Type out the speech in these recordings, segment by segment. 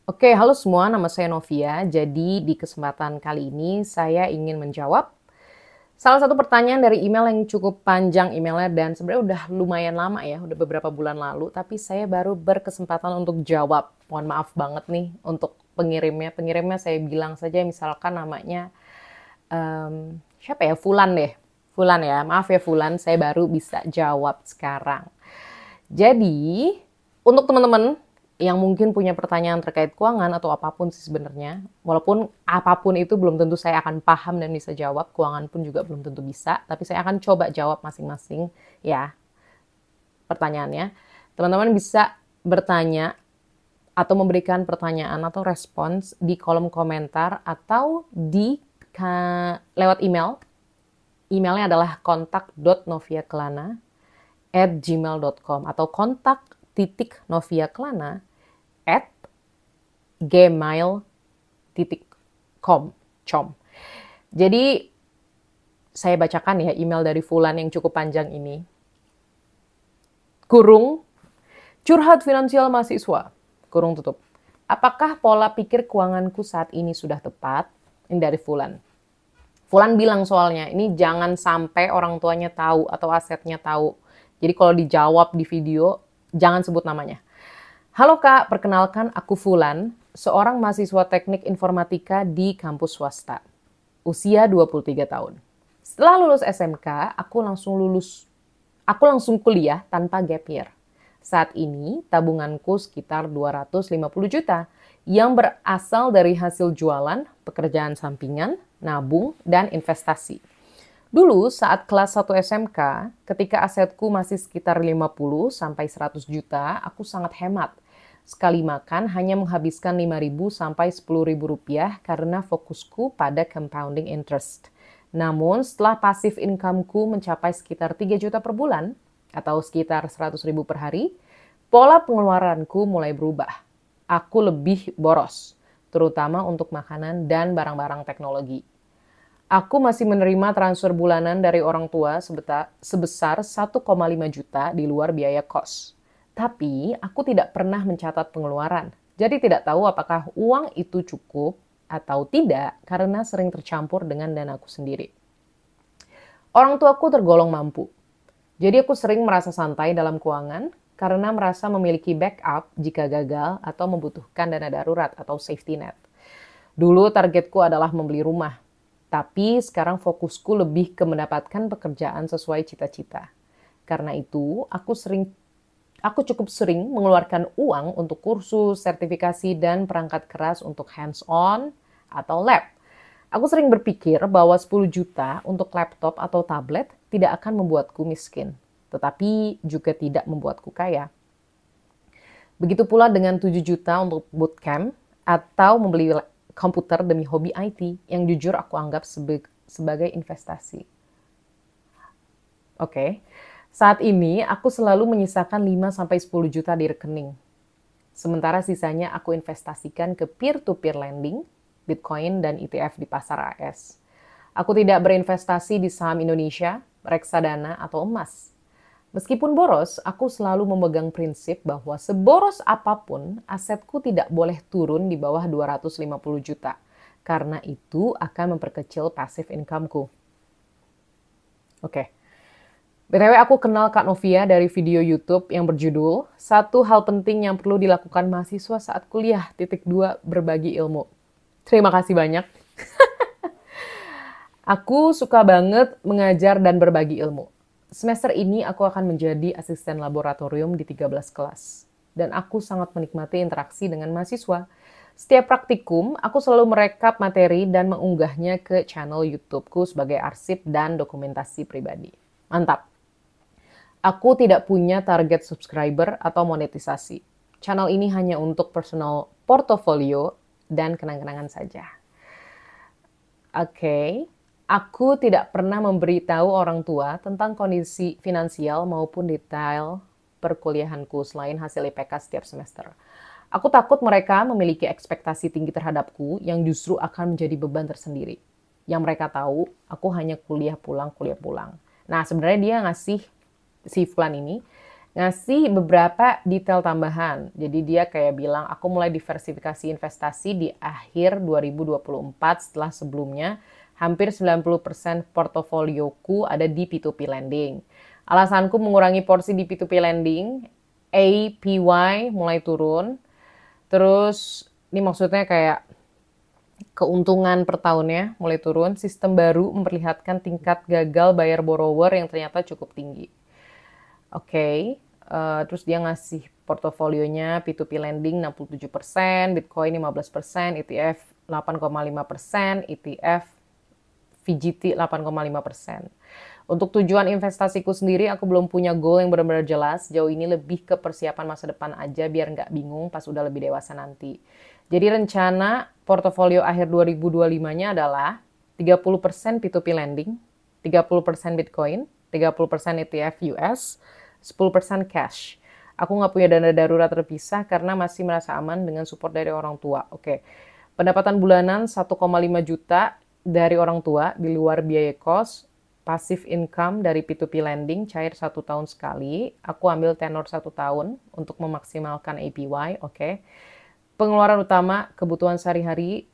Oke, halo semua, nama saya Novia. Jadi di kesempatan kali ini saya ingin menjawab salah satu pertanyaan dari email yang cukup panjang emailnya dan sebenarnya udah lumayan lama ya, udah beberapa bulan lalu, tapi saya baru berkesempatan untuk jawab. Mohon maaf banget nih untuk pengirimnya. Pengirimnya saya bilang saja misalkan namanya siapa ya? Fulan deh. Fulan ya, maaf ya Fulan, saya baru bisa jawab sekarang. Jadi, untuk teman-teman yang mungkin punya pertanyaan terkait keuangan atau apapun sih sebenarnya, walaupun apapun itu belum tentu saya akan paham dan bisa jawab, keuangan pun juga belum tentu bisa, tapi saya akan coba jawab masing-masing ya pertanyaannya. Teman-teman bisa bertanya atau memberikan pertanyaan atau respons di kolom komentar atau lewat email. Emailnya adalah kontak.noviakelana@gmail.com atau kontak.noviakelana@gmail.com. Jadi saya bacakan ya email dari Fulan yang cukup panjang ini. Kurung, curhat finansial mahasiswa. Kurung tutup. Apakah pola pikir keuanganku saat ini sudah tepat? Ini dari Fulan. Fulan bilang soalnya, ini jangan sampai orang tuanya tahu atau asetnya tahu. Jadi kalau dijawab di video, jangan sebut namanya. Halo Kak, perkenalkan aku Fulan, seorang mahasiswa teknik informatika di kampus swasta. Usia 23 tahun. Setelah lulus SMK, aku langsung kuliah tanpa gap year. Saat ini tabunganku sekitar 250 juta yang berasal dari hasil jualan, pekerjaan sampingan, nabung, dan investasi. Dulu saat kelas 1 SMK, ketika asetku masih sekitar 50 sampai 100 juta, aku sangat hemat. Sekali makan hanya menghabiskan 5.000 sampai 10.000 rupiah karena fokusku pada compounding interest. Namun setelah passive income-ku mencapai sekitar 3 juta per bulan, atau sekitar 100.000 per hari, pola pengeluaranku mulai berubah. Aku lebih boros, terutama untuk makanan dan barang-barang teknologi. Aku masih menerima transfer bulanan dari orang tua sebesar 1,5 juta di luar biaya kos. Tapi aku tidak pernah mencatat pengeluaran, jadi tidak tahu apakah uang itu cukup atau tidak karena sering tercampur dengan danaku sendiri. Orang tuaku tergolong mampu, jadi aku sering merasa santai dalam keuangan karena merasa memiliki backup jika gagal atau membutuhkan dana darurat atau safety net. Dulu targetku adalah membeli rumah, tapi sekarang fokusku lebih ke mendapatkan pekerjaan sesuai cita-cita. Karena itu, aku cukup sering mengeluarkan uang untuk kursus, sertifikasi, dan perangkat keras untuk hands-on atau lab. Aku sering berpikir bahwa 10 juta untuk laptop atau tablet tidak akan membuatku miskin, tetapi juga tidak membuatku kaya. Begitu pula dengan 7 juta untuk bootcamp atau membeli komputer demi hobi IT yang jujur aku anggap sebagai investasi. Oke. Saat ini aku selalu menyisakan 5 sampai 10 juta di rekening. Sementara sisanya aku investasikan ke peer-to-peer lending, Bitcoin, dan ETF di pasar AS. Aku tidak berinvestasi di saham Indonesia, reksadana, atau emas. Meskipun boros, aku selalu memegang prinsip bahwa seboros apapun, asetku tidak boleh turun di bawah 250 juta. Karena itu akan memperkecil passive income-ku. Oke. BTW aku kenal Kak Novia dari video YouTube yang berjudul Satu Hal Penting yang Perlu Dilakukan Mahasiswa Saat Kuliah, _2 Berbagi Ilmu. Terima kasih banyak. Aku suka banget mengajar dan berbagi ilmu. Semester ini aku akan menjadi asisten laboratorium di 13 kelas. Dan aku sangat menikmati interaksi dengan mahasiswa. Setiap praktikum, aku selalu merekap materi dan mengunggahnya ke channel YouTube-ku sebagai arsip dan dokumentasi pribadi. Mantap! Aku tidak punya target subscriber atau monetisasi. Channel ini hanya untuk personal portofolio dan kenang-kenangan saja. Oke. Aku tidak pernah memberitahu orang tua tentang kondisi finansial maupun detail perkuliahanku selain hasil IPK setiap semester. Aku takut mereka memiliki ekspektasi tinggi terhadapku yang justru akan menjadi beban tersendiri. Yang mereka tahu, aku hanya kuliah pulang. Nah, sebenarnya dia ngasih si Fulan ini ngasih beberapa detail tambahan. Jadi dia kayak bilang, aku mulai diversifikasi investasi di akhir 2024 setelah sebelumnya hampir 90% portofolioku ada di P2P lending. Alasanku mengurangi porsi di P2P lending, APY mulai turun. Terus ini maksudnya kayak keuntungan per tahunnya mulai turun. Sistem baru memperlihatkan tingkat gagal bayar borrower yang ternyata cukup tinggi. Oke, terus dia ngasih portofolionya P2P lending 67%, Bitcoin 15%, ETF 8,5%, ETF VGT 8,5%. Untuk tujuan investasiku sendiri, aku belum punya goal yang benar-benar jelas. Jauh ini lebih ke persiapan masa depan aja biar nggak bingung pas udah lebih dewasa nanti. Jadi rencana portofolio akhir 2025-nya adalah 30% P2P lending, 30% Bitcoin, 30% ETF US, 10% cash. Aku nggak punya dana darurat terpisah karena masih merasa aman dengan support dari orang tua. Oke, pendapatan bulanan 1,5 juta dari orang tua di luar biaya kos, passive income dari P2P lending cair 1 tahun sekali. Aku ambil tenor 1 tahun untuk memaksimalkan APY. Oke. Pengeluaran utama, kebutuhan sehari-hari.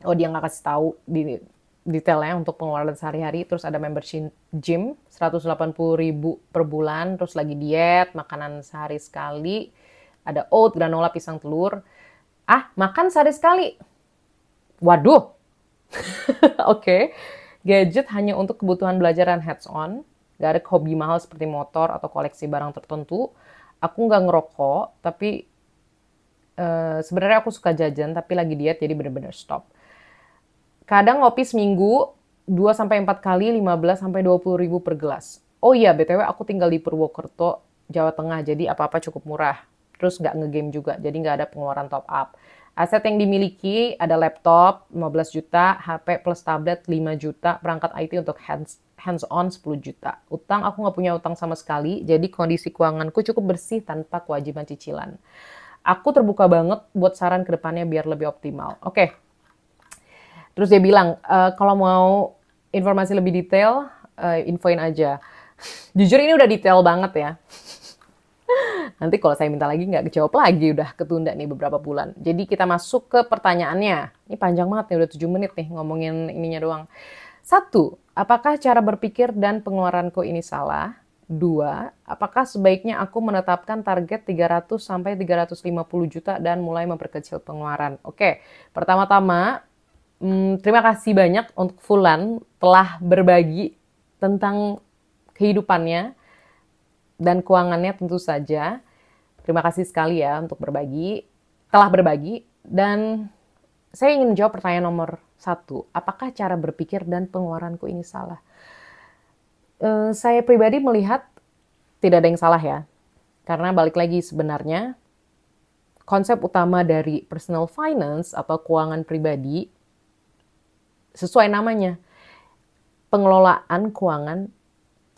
Oh, dia nggak kasih tahu di detailnya untuk pengeluaran sehari-hari. Terus ada membership gym 180.000 per bulan. Terus lagi diet, makanan sehari sekali. Ada oat, granola, pisang, telur. Makan sehari sekali. Waduh. Oke. Gadget hanya untuk kebutuhan belajar dan hands-on. Gak ada hobi mahal seperti motor atau koleksi barang tertentu. Aku nggak ngerokok, tapi sebenarnya aku suka jajan, tapi lagi diet jadi bener-bener stop. Kadang ngopi seminggu 2-4 kali 15-20 ribu per gelas. Oh iya, BTW aku tinggal di Purwokerto, Jawa Tengah, jadi apa-apa cukup murah. Terus nggak nge-game juga, jadi nggak ada pengeluaran top up. Aset yang dimiliki ada laptop 15 juta, HP plus tablet 5 juta, perangkat IT untuk hands-on 10 juta. Utang, aku nggak punya utang sama sekali, jadi kondisi keuanganku cukup bersih tanpa kewajiban cicilan. Aku terbuka banget buat saran ke depannya biar lebih optimal. Oke. Terus dia bilang, kalau mau informasi lebih detail, infoin aja. Jujur ini udah detail banget ya. Nanti kalau saya minta lagi nggak kejawab lagi, udah ketunda nih beberapa bulan. Jadi kita masuk ke pertanyaannya. Ini panjang banget nih, udah 7 menit nih ngomongin ininya doang. 1. Apakah cara berpikir dan pengeluaranku ini salah? 2. Apakah sebaiknya aku menetapkan target 300-350 juta dan mulai memperkecil pengeluaran? Oke, pertama-tama, terima kasih banyak untuk Fulan telah berbagi tentang kehidupannya dan keuangannya tentu saja. Terima kasih sekali ya untuk telah berbagi. Dan saya ingin menjawab pertanyaan nomor 1. Apakah cara berpikir dan pengeluaranku ini salah? Saya pribadi melihat tidak ada yang salah ya. Karena balik lagi sebenarnya, konsep utama dari personal finance atau keuangan pribadi, sesuai namanya, pengelolaan keuangan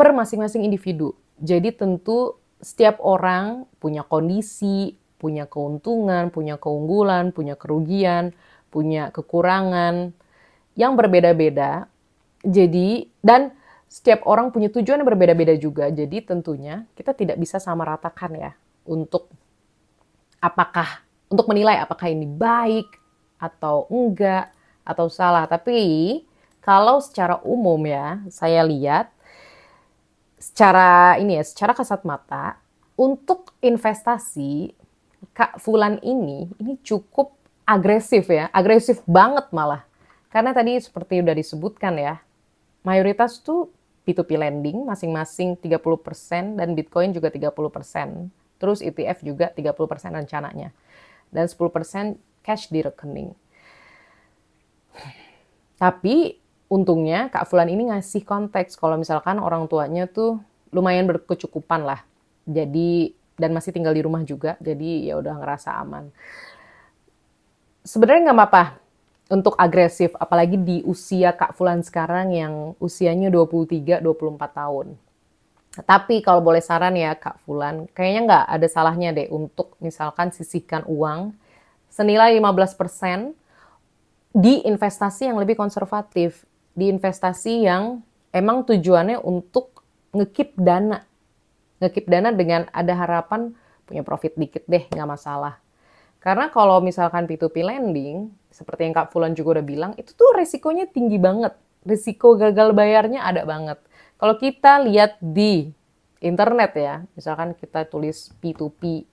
per masing-masing individu. Jadi tentu setiap orang punya kondisi, punya keuntungan, punya keunggulan, punya kerugian, punya kekurangan yang berbeda-beda. Jadi, dan setiap orang punya tujuan yang berbeda-beda juga. Jadi tentunya kita tidak bisa samaratakan ya untuk menilai apakah ini baik atau enggak atau salah. Tapi kalau secara umum ya, saya lihat secara kasat mata untuk investasi Kak Fulan ini cukup agresif ya, agresif banget malah. Karena tadi seperti udah disebutkan ya, mayoritas tuh P2P lending masing-masing 30% dan Bitcoin juga 30%. Terus ETF juga 30% rencananya. Dan 10% cash di rekening. Tapi untungnya Kak Fulan ini ngasih konteks kalau misalkan orang tuanya tuh lumayan berkecukupan lah. Jadi dan masih tinggal di rumah juga, jadi ya udah ngerasa aman. Sebenarnya nggak apa-apa untuk agresif, apalagi di usia Kak Fulan sekarang yang usianya 23-24 tahun. Tapi kalau boleh saran ya Kak Fulan, kayaknya nggak ada salahnya deh untuk misalkan sisihkan uang senilai 15% di investasi yang lebih konservatif. Di investasi yang emang tujuannya untuk nge-keep dana. Nge-keep dana dengan ada harapan punya profit dikit deh, nggak masalah. Karena kalau misalkan P2P lending, seperti yang Kak Fulan juga udah bilang, itu tuh resikonya tinggi banget. Risiko gagal bayarnya ada banget. Kalau kita lihat di internet ya, misalkan kita tulis P2P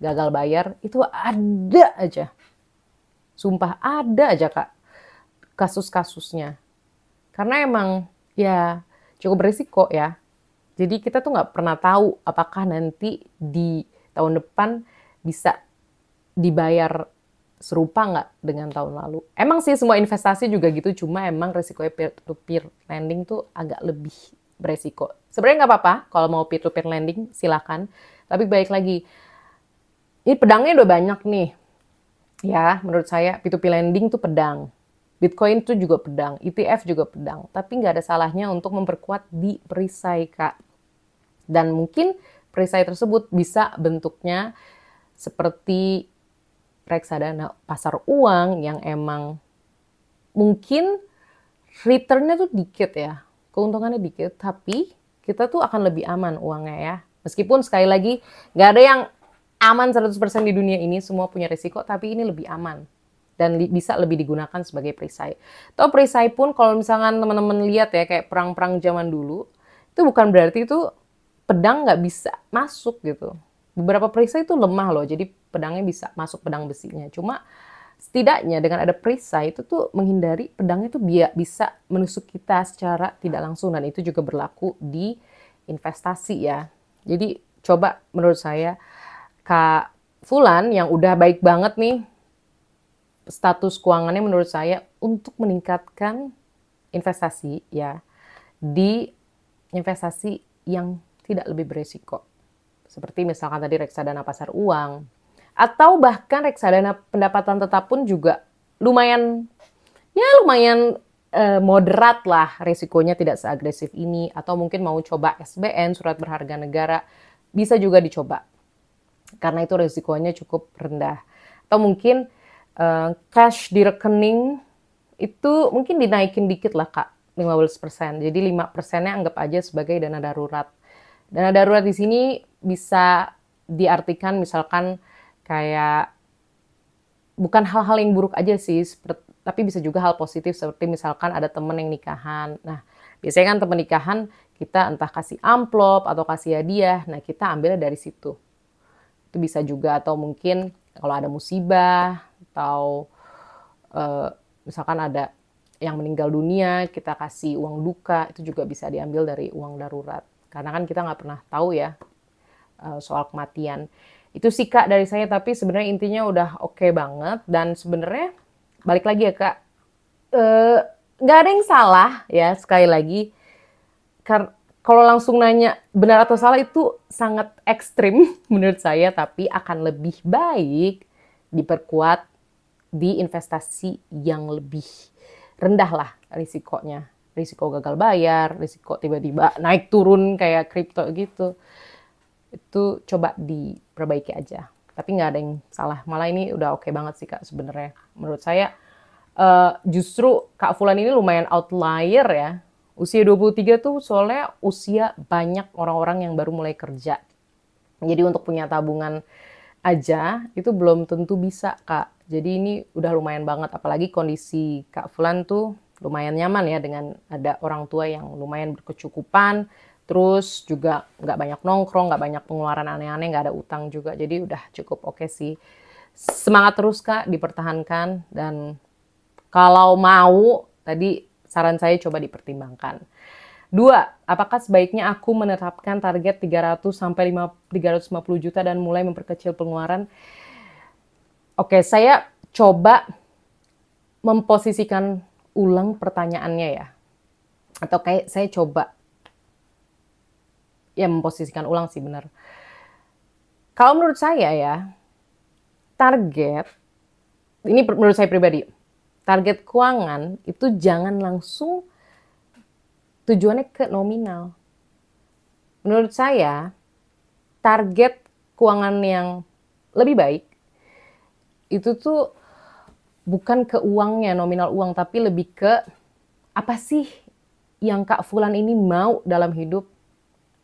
gagal bayar, itu ada aja. Sumpah ada aja Kak, kasus-kasusnya. Karena emang ya cukup berisiko ya. Jadi kita tuh nggak pernah tahu apakah nanti di tahun depan bisa dibayar serupa nggak dengan tahun lalu. Emang sih semua investasi juga gitu, cuma emang resiko peer-to-peer lending tuh agak lebih beresiko. Sebenarnya nggak apa-apa kalau mau peer-to-peer lending, silakan. Tapi baik lagi, ini pedangnya udah banyak nih. Ya, menurut saya P2P lending tuh pedang. Bitcoin tuh juga pedang, ETF juga pedang. Tapi nggak ada salahnya untuk memperkuat di perisai, Kak. Dan mungkin perisai tersebut bisa bentuknya seperti reksadana pasar uang yang emang mungkin returnnya tuh dikit ya, keuntungannya dikit, tapi kita tuh akan lebih aman uangnya ya. Meskipun sekali lagi nggak ada yang aman 100% di dunia ini, semua punya risiko, tapi ini lebih aman dan bisa lebih digunakan sebagai perisai. Atau perisai pun kalau misalkan teman-teman lihat ya kayak perang-perang zaman dulu, itu bukan berarti itu pedang nggak bisa masuk gitu. Beberapa perisai itu lemah loh, jadi pedangnya bisa masuk pedang besinya. Cuma setidaknya dengan ada perisai itu tuh menghindari pedangnya tuh bisa menusuk kita secara tidak langsung, dan itu juga berlaku di investasi ya. Jadi coba menurut saya Kak Fulan yang udah baik banget nih status keuangannya menurut saya untuk meningkatkan investasi ya di investasi yang tidak lebih beresiko. Seperti misalkan tadi reksadana pasar uang, atau bahkan reksadana pendapatan tetap pun juga lumayan moderat lah, risikonya tidak seagresif ini. Atau mungkin mau coba SBN, surat berharga negara, bisa juga dicoba. Karena itu risikonya cukup rendah. Atau mungkin cash di rekening itu mungkin dinaikin dikit lah Kak, 15%. Jadi 5%-nya anggap aja sebagai dana darurat. Dana darurat di sini bisa diartikan misalkan kayak bukan hal-hal yang buruk aja sih, tapi bisa juga hal positif seperti misalkan ada temen yang nikahan. Nah, biasanya kan temen nikahan kita entah kasih amplop atau kasih hadiah, nah kita ambilnya dari situ. Itu bisa juga, atau mungkin kalau ada musibah atau misalkan ada yang meninggal dunia, kita kasih uang duka, itu juga bisa diambil dari uang darurat. Karena kan kita nggak pernah tahu ya soal kematian. Itu sih Kak dari saya, tapi sebenarnya intinya udah oke banget. Dan sebenarnya balik lagi ya Kak, nggak ada yang salah ya, sekali lagi. Kalau langsung nanya benar atau salah itu sangat ekstrim menurut saya, tapi akan lebih baik diperkuat di investasi yang lebih rendah lah risikonya. Risiko gagal bayar, risiko tiba-tiba naik turun kayak kripto gitu. Itu coba diperbaiki aja. Tapi nggak ada yang salah. Malah ini udah oke banget sih Kak sebenarnya. Menurut saya justru Kak Fulan ini lumayan outlier ya. Usia 23 tuh soalnya usia banyak orang-orang yang baru mulai kerja. Jadi untuk punya tabungan aja itu belum tentu bisa Kak. Jadi ini udah lumayan banget. Apalagi kondisi Kak Fulan tuh lumayan nyaman ya dengan ada orang tua yang lumayan berkecukupan, terus juga nggak banyak nongkrong, nggak banyak pengeluaran aneh-aneh, nggak ada utang juga, jadi udah cukup oke sih. Semangat terus Kak, dipertahankan, dan kalau mau, tadi saran saya coba dipertimbangkan. 2, apakah sebaiknya aku menetapkan target 300 sampai 350 juta dan mulai memperkecil pengeluaran? Oke, saya coba memposisikan ulang pertanyaannya ya. Atau kayak saya coba ya memposisikan ulang sih benar. Kalau menurut saya ya, target, ini menurut saya pribadi, target keuangan itu jangan langsung tujuannya ke nominal. Menurut saya, target keuangan yang lebih baik itu tuh bukan ke uangnya, nominal uang, tapi lebih ke apa sih yang Kak Fulan ini mau dalam hidup?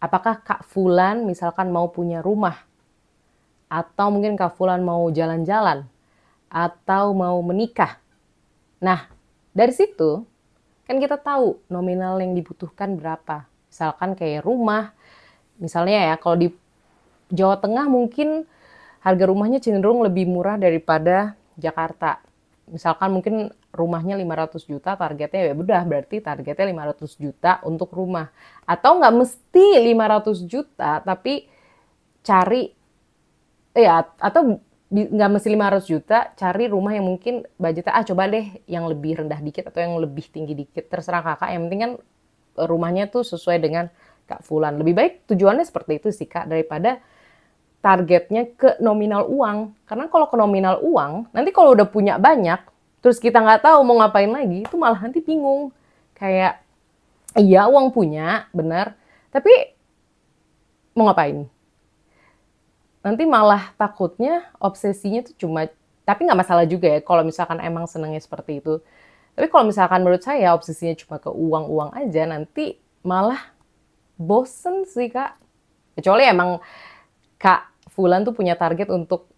Apakah Kak Fulan misalkan mau punya rumah? Atau mungkin Kak Fulan mau jalan-jalan? Atau mau menikah? Nah, dari situ kan kita tahu nominal yang dibutuhkan berapa. Misalkan kayak rumah, misalnya ya kalau di Jawa Tengah mungkin harga rumahnya cenderung lebih murah daripada Jakarta. Misalkan mungkin rumahnya 500 juta, targetnya ya udah berarti targetnya 500 juta untuk rumah. Atau nggak mesti 500 juta, tapi cari, ya atau nggak mesti 500 juta, cari rumah yang mungkin budgetnya, coba deh yang lebih rendah dikit atau yang lebih tinggi dikit. Terserah kakak, yang penting kan rumahnya tuh sesuai dengan Kak Fulan. Lebih baik tujuannya seperti itu sih Kak, daripada targetnya ke nominal uang. Karena kalau ke nominal uang, nanti kalau udah punya banyak, terus kita nggak tahu mau ngapain lagi, itu malah nanti bingung. Kayak, iya uang punya, benar, tapi mau ngapain? Nanti malah takutnya obsesinya tuh cuma, tapi nggak masalah juga ya kalau misalkan emang senengnya seperti itu. Tapi kalau misalkan menurut saya obsesinya cuma ke uang-uang aja, nanti malah bosen sih Kak. Kecuali emang Kak Fulan tuh punya target untuk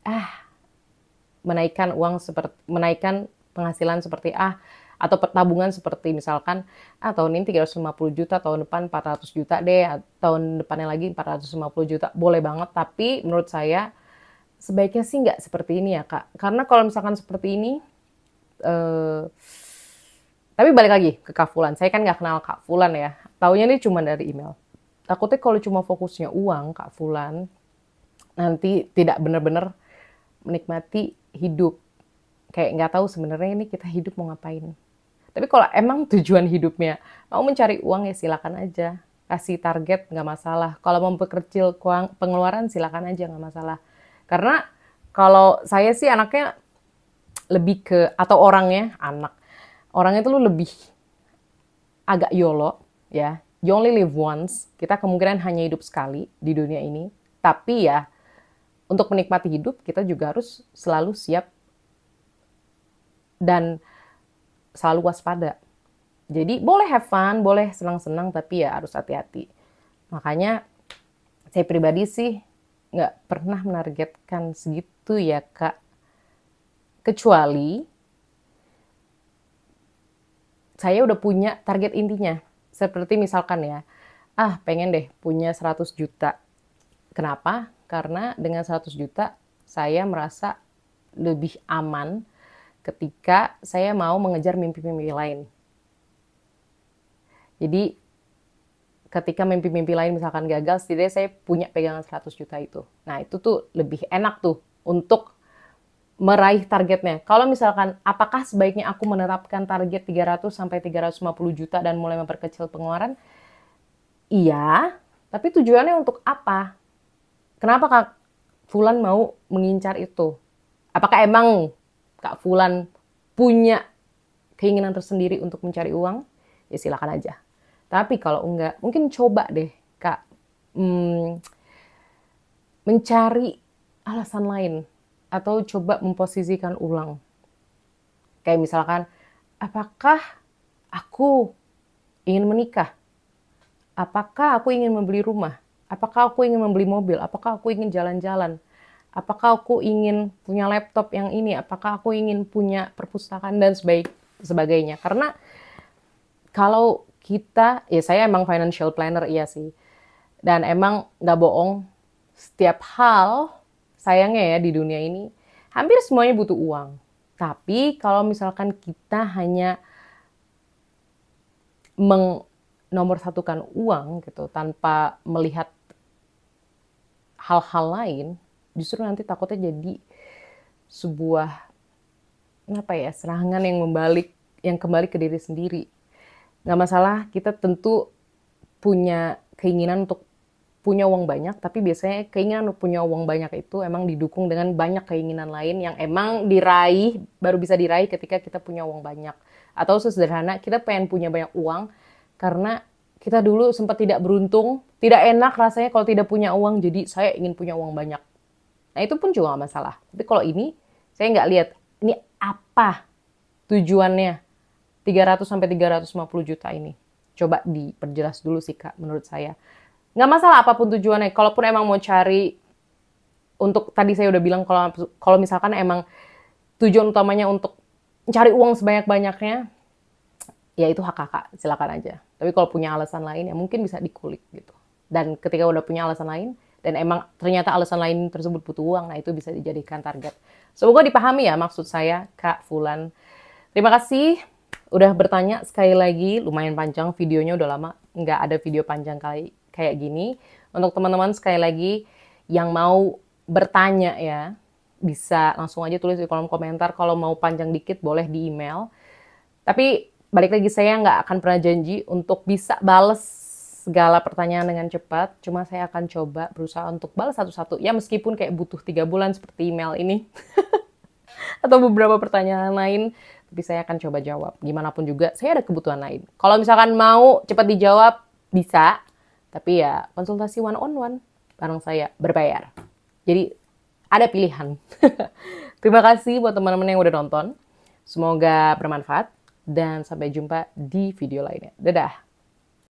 menaikkan uang seperti, menaikkan penghasilan seperti atau pertabungan seperti misalkan tahun ini 350 juta, tahun depan 400 juta deh, tahun depannya lagi 450 juta, boleh banget. Tapi menurut saya sebaiknya sih nggak seperti ini ya Kak. Karena kalau misalkan seperti ini, tapi balik lagi ke Kak Fulan, saya kan nggak kenal Kak Fulan ya, taunya ini cuma dari email. Takutnya kalau cuma fokusnya uang Kak Fulan, nanti tidak benar-benar menikmati hidup. Kayak nggak tahu sebenarnya ini kita hidup mau ngapain. Tapi kalau emang tujuan hidupnya mau mencari uang ya silakan aja. Kasih target nggak masalah. Kalau mau memperkecil pengeluaran silakan aja, nggak masalah. Karena kalau saya sih anaknya lebih ke, atau orangnya itu lebih agak YOLO ya. You only live once. Kita kemungkinan hanya hidup sekali di dunia ini. Tapi ya untuk menikmati hidup, kita juga harus selalu siap dan selalu waspada. Jadi boleh have fun, boleh senang-senang, tapi ya harus hati-hati. Makanya saya pribadi sih nggak pernah menargetkan segitu ya Kak. Kecuali saya udah punya target intinya. Seperti misalkan ya, pengen deh punya 100 juta. Kenapa? Karena dengan 100 juta saya merasa lebih aman ketika saya mau mengejar mimpi-mimpi lain. Jadi ketika mimpi-mimpi lain misalkan gagal, setidaknya saya punya pegangan 100 juta itu. Nah itu tuh lebih enak tuh untuk meraih targetnya. Kalau misalkan apakah sebaiknya aku menerapkan target 300 sampai 350 juta dan mulai memperkecil pengeluaran? Iya, tapi tujuannya untuk apa? Kenapa Kak Fulan mau mengincar itu? Apakah emang Kak Fulan punya keinginan tersendiri untuk mencari uang? Ya silakan aja. Tapi kalau enggak, mungkin coba deh Kak mencari alasan lain. Atau coba memposisikan ulang. Kayak misalkan, apakah aku ingin menikah? Apakah aku ingin membeli rumah? Apakah aku ingin membeli mobil? Apakah aku ingin jalan-jalan? Apakah aku ingin punya laptop yang ini? Apakah aku ingin punya perpustakaan dan sebagainya? Karena kalau kita, ya saya emang financial planner iya sih. Dan emang nggak bohong, setiap hal sayangnya ya di dunia ini hampir semuanya butuh uang. Tapi kalau misalkan kita hanya menomorsatukan uang gitu tanpa melihat hal-hal lain, justru nanti takutnya jadi sebuah serangan yang kembali ke diri sendiri. Nggak masalah, kita tentu punya keinginan untuk punya uang banyak, tapi biasanya keinginan untuk punya uang banyak itu emang didukung dengan banyak keinginan lain yang emang baru bisa diraih ketika kita punya uang banyak. Atau sesederhana, kita pengen punya banyak uang karena kita dulu sempat tidak beruntung, tidak enak rasanya kalau tidak punya uang, jadi saya ingin punya uang banyak. Nah itu pun juga gak masalah. Tapi kalau ini, saya nggak lihat ini apa tujuannya 300 sampai 350 juta ini. Coba diperjelas dulu sih Kak, menurut saya. Nggak masalah apapun tujuannya. Kalaupun emang mau cari, untuk tadi saya udah bilang kalau misalkan emang tujuan utamanya untuk cari uang sebanyak-banyaknya, ya itu hak kakak, silakan aja. Tapi kalau punya alasan lain ya mungkin bisa dikulik gitu. Dan ketika udah punya alasan lain, dan emang ternyata alasan lain tersebut butuh uang, nah itu bisa dijadikan target. Semoga dipahami ya maksud saya, Kak Fulan. Terima kasih udah bertanya sekali lagi, lumayan panjang videonya, udah lama nggak ada video panjang kayak gini. Untuk teman-teman sekali lagi yang mau bertanya ya, bisa langsung aja tulis di kolom komentar. Kalau mau panjang dikit boleh di email. Tapi balik lagi, saya nggak akan pernah janji untuk bisa bales segala pertanyaan dengan cepat. Cuma saya akan coba berusaha untuk balas satu-satu. Ya meskipun kayak butuh 3 bulan seperti email ini. Atau beberapa pertanyaan lain. Tapi saya akan coba jawab. Gimana pun juga, saya ada kebutuhan lain. Kalau misalkan mau cepat dijawab, bisa. Tapi ya konsultasi one on one bareng saya berbayar. Jadi ada pilihan. Terima kasih buat teman-teman yang udah nonton. Semoga bermanfaat. Dan sampai jumpa di video lainnya. Dadah!